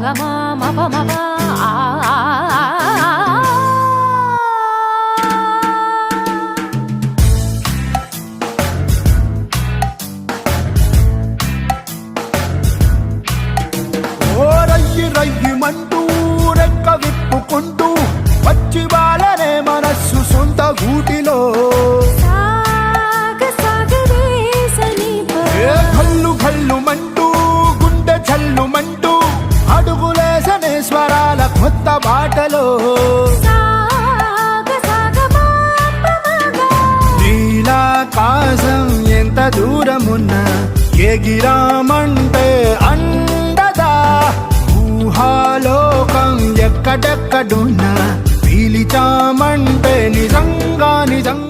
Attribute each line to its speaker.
Speaker 1: గమా మప మప
Speaker 2: రయ్యమంటూ రెక్క విప్పుకుంటూ వచ్చి వాళ్ళనే మనస్సు సొంత గూటిలో కల్లు కల్లుమంటూ గుండె చల్లుమంటూ అడుగులేసనే స్వరాల కొత్త బాటలో నీలాకాశం ఎంత దూరమున్నా ఎగిరామంటే అండదా ఊహాలోకం ఎక్కడెక్కడున్నా పీలిచామంటే నిజంగా నిజం